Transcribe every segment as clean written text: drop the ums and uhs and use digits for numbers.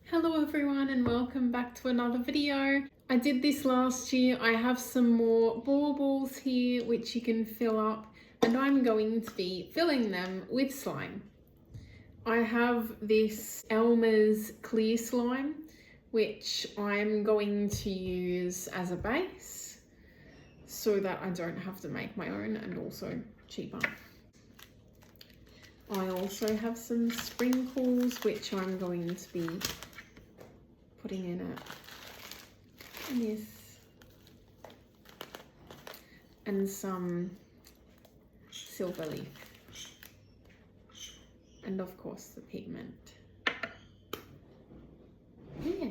Hello everyone and welcome back to another video. I did this last year. I have some more baubles here which you can fill up and I'm going to be filling them with slime. I have this Elmer's clear slime which I'm going to use as a base so that I don't have to make my own and also cheaper. I also have some sprinkles which I'm going to be putting in it, and this, and some silver leaf, and of course the pigment. Yeah.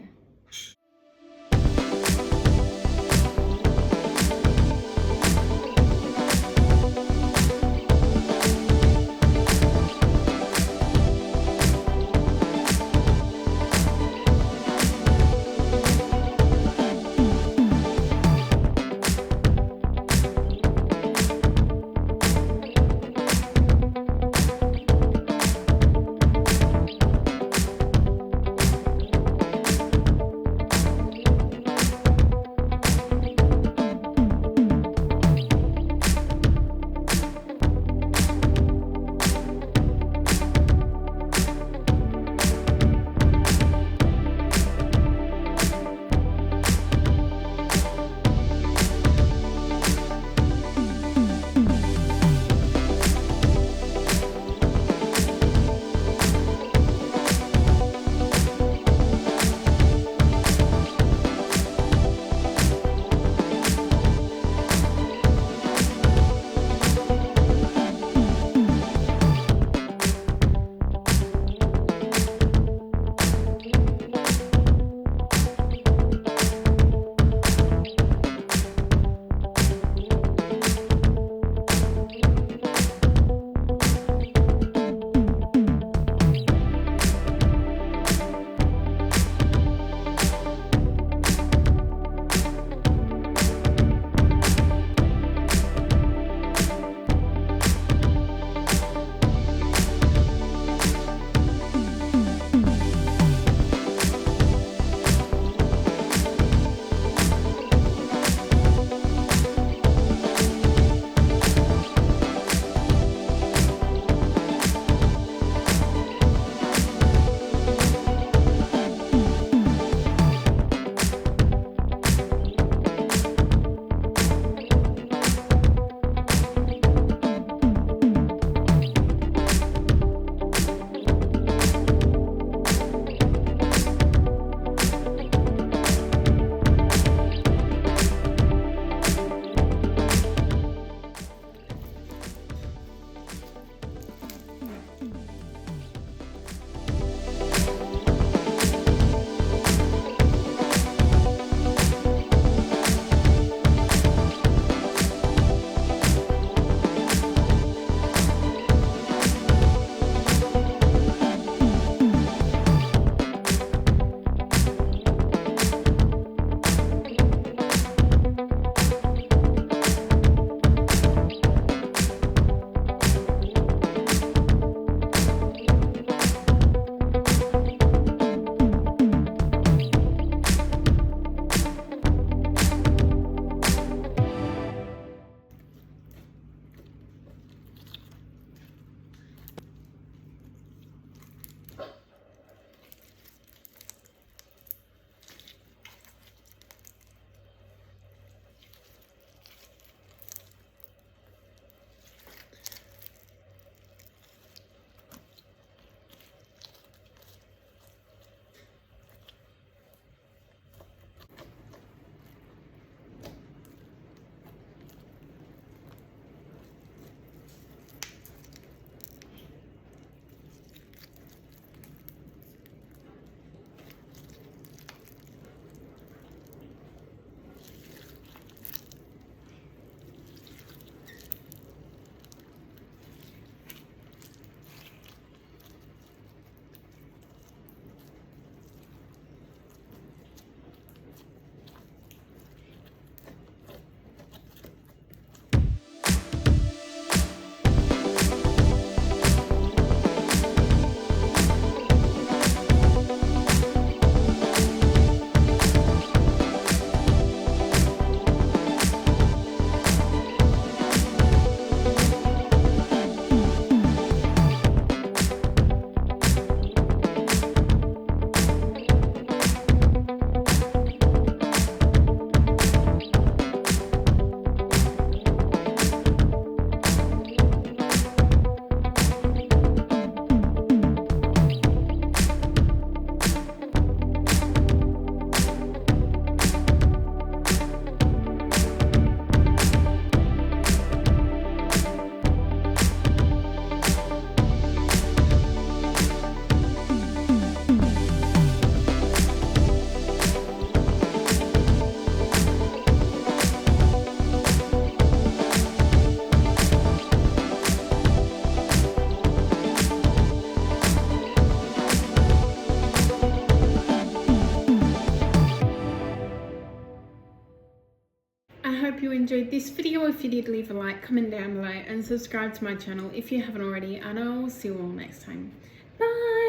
hope you enjoyed this video. If you did, leave a like, comment down below and subscribe to my channel if you haven't already, and I will see you all next time. Bye!